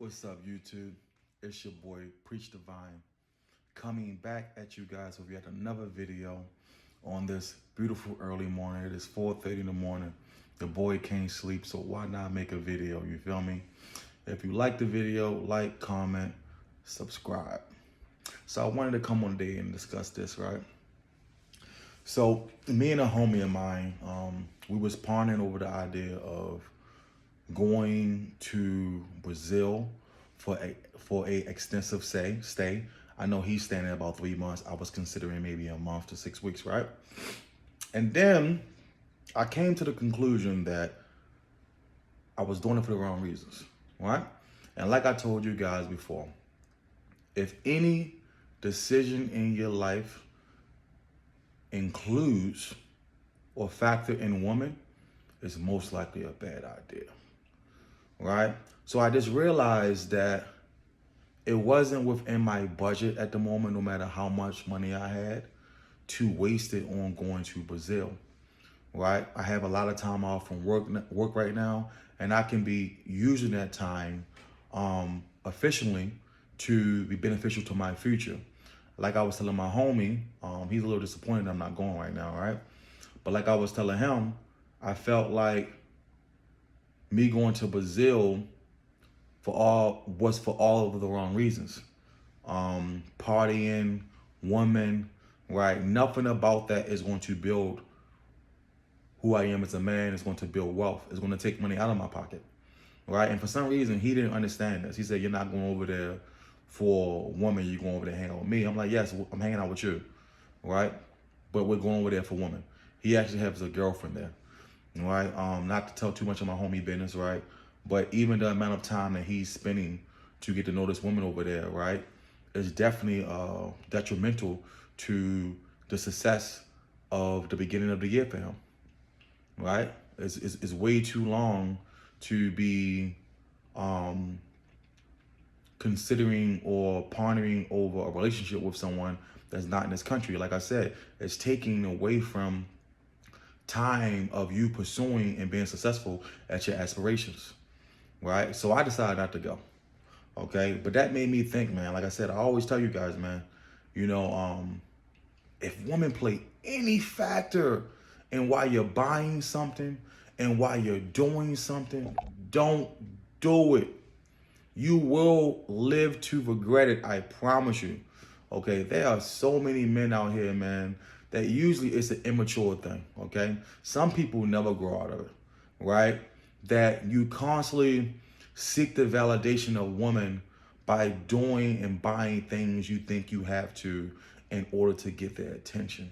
What's up, YouTube? It's your boy, Preach Divine, coming back at you guys with yet another video on this beautiful early morning. It is 4:30 in the morning. The boy can't sleep, so why not make a video? You feel me? If you like the video, like, comment, subscribe. So I wanted to come on today and discuss this, right? So me and a homie of mine, we was pondering over the idea of going to Brazil for a extensive stay. I know he's staying there about 3 months. I was considering maybe a month to 6 weeks, right? And then I came to the conclusion that I was doing it for the wrong reasons, right? And like I told you guys before, if any decision in your life includes or factor in woman, it's most likely a bad idea, right? So I just realized that it wasn't within my budget at the moment, no matter how much money I had, to waste it on going to Brazil, right? I have a lot of time off from work right now, and I can be using that time efficiently to be beneficial to my future. Like I was telling my homie, he's a little disappointed I'm not going right now, right? But like I was telling him, I felt like me going to Brazil was for all of the wrong reasons. Partying, woman, right? Nothing about that is going to build who I am as a man. It's going to build wealth. It's going to take money out of my pocket, right? And for some reason, he didn't understand this. He said, "You're not going over there for woman. You're going over there to hang out with me." I'm like, "Yes, I'm hanging out with you, right? But we're going over there for woman." He actually has a girlfriend there, right? Not to tell too much of my homie business, right? But even the amount of time that he's spending to get to know this woman over there, right, is definitely detrimental to the success of the beginning of the year for him, right? It's way too long to be considering or pondering over a relationship with someone that's not in this country. Like I said, it's taking away from time of you pursuing and being successful at your aspirations, right? So I decided not to go, okay? But that made me think, man. Like I said, I always tell you guys, man, if women play any factor in why you're buying something and why you're doing something, don't do it. You will live to regret it, I promise you. Okay, there are so many men out here, man, that usually it's an immature thing, okay? Some people never grow out of it, right? That you constantly seek the validation of women by doing and buying things you think you have to in order to get their attention.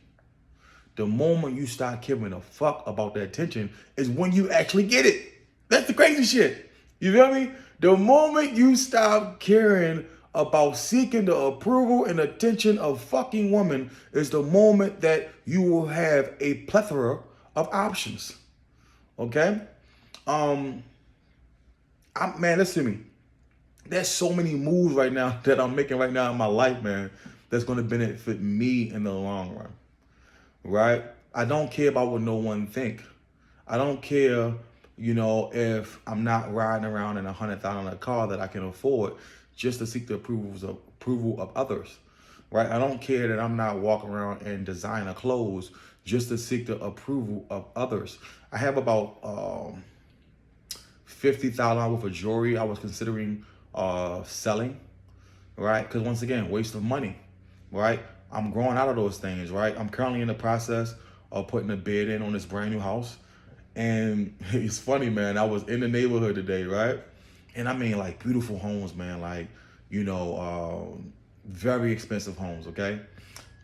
The moment you start giving a fuck about their attention is when you actually get it. That's the crazy shit. You feel me? The moment you stop caring about seeking the approval and attention of fucking women is the moment that you will have a plethora of options. Okay? Man, listen to me. There's so many moves right now that I'm making right now in my life, man, that's going to benefit me in the long run, right? I don't care about what no one think. I don't care, if I'm not riding around in $100,000 car that I can afford just to seek the approval of others, right? I don't care that I'm not walking around in designer clothes just to seek the approval of others. I have about $50,000 worth of jewelry I was considering selling, right? Because once again, waste of money, right? I'm growing out of those things, right? I'm currently in the process of putting a bid in on this brand new house. And it's funny, man. I was in the neighborhood today, right? And I mean, like, beautiful homes, man. Like, very expensive homes, okay?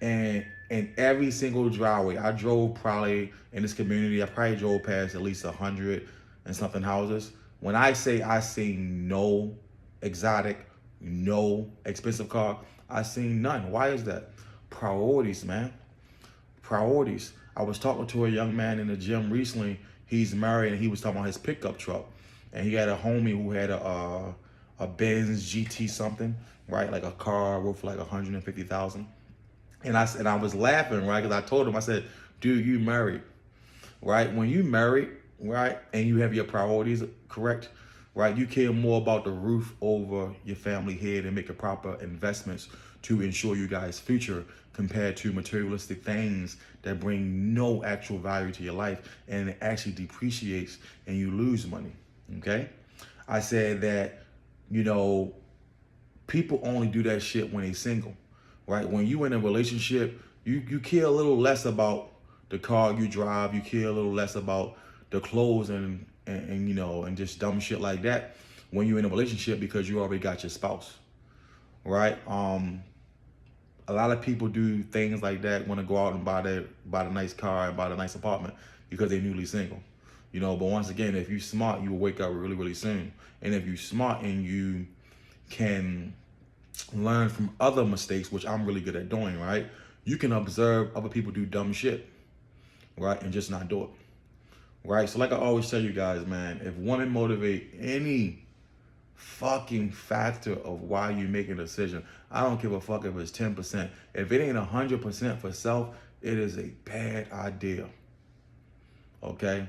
And in every single driveway, I drove probably in this community, I probably drove past at least 100 and something houses. When I see no exotic, no expensive car, I seen none. Why is that? Priorities, man. Priorities. I was talking to a young man in the gym recently. He's married and he was talking about his pickup truck. And he had a homie who had a Benz GT something, right? Like a car worth like 150,000. And I was laughing, right? Because I told him, I said, "Dude, you married, right? When you married, right, and you have your priorities correct, right? You care more about the roof over your family head and making proper investments to ensure you guys' future compared to materialistic things that bring no actual value to your life, and it actually depreciates and you lose money, okay? I said that, you know, people only do that shit when they single, right? When you in a relationship, you care a little less about the car you drive. You care a little less about the clothes and you know, and just dumb shit like that when you're in a relationship because you already got your spouse, right? A lot of people do things like that, want to go out and buy the nice car and buy the nice apartment because they're newly single, you know. But once again, if you're smart, you will wake up really, really soon. And if you're smart and you can learn from other mistakes, which I'm really good at doing, right? You can observe other people do dumb shit, right? And just not do it, right? So like I always tell you guys, man, if women motivate any fucking factor of why you make a decision, I don't give a fuck if it's 10%. If it ain't 100% for self, it is a bad idea, okay?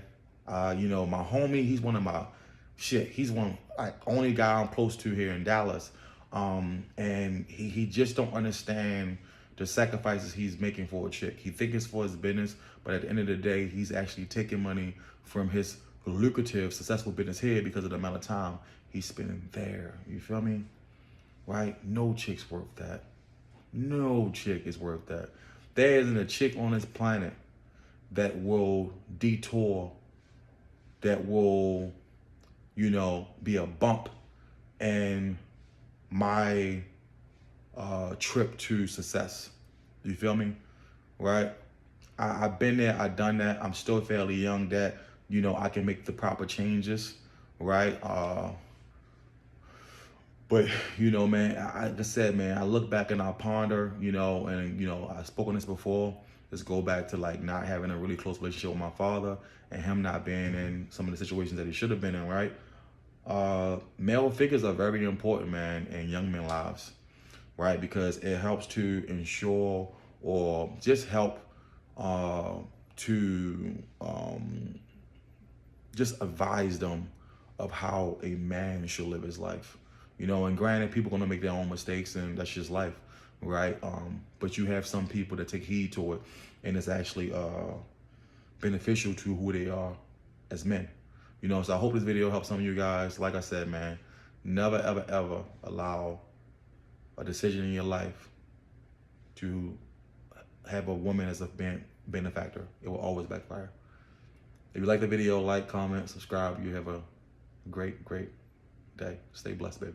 You know, my homie, he's one of my he's one like only guy I'm close to here in Dallas. And he just don't understand the sacrifices he's making for a chick. He think it's for his business, but at the end of the day, he's actually taking money from his lucrative, successful business here because of the amount of time he's spending there. You feel me? Right? No chick's worth that. No chick is worth that. There isn't a chick on this planet that will detour, that will, you know, be a bump and my trip to success. You feel me? Right? I've been there, I've done that. I'm still fairly young that, you know, I can make the proper changes, right? But, you know, man, like I said, man, I look back and I ponder, you know, and, you know, I've spoken this before. Let's go back to like not having a really close relationship with my father and him not being in some of the situations that he should have been in, right? Male figures are very important, man, in young men's lives, right? Because it helps to ensure or just help to just advise them of how a man should live his life. You know, and granted, people are gonna make their own mistakes, and that's just life, right? But you have some people that take heed to it, and it's actually beneficial to who they are as men. You know, so I hope this video helps some of you guys. Like I said, man, never, ever, ever allow a decision in your life to have a woman as a benefactor. It will always backfire. If you like the video, like, comment, subscribe. You have a great, great day. Stay blessed, baby.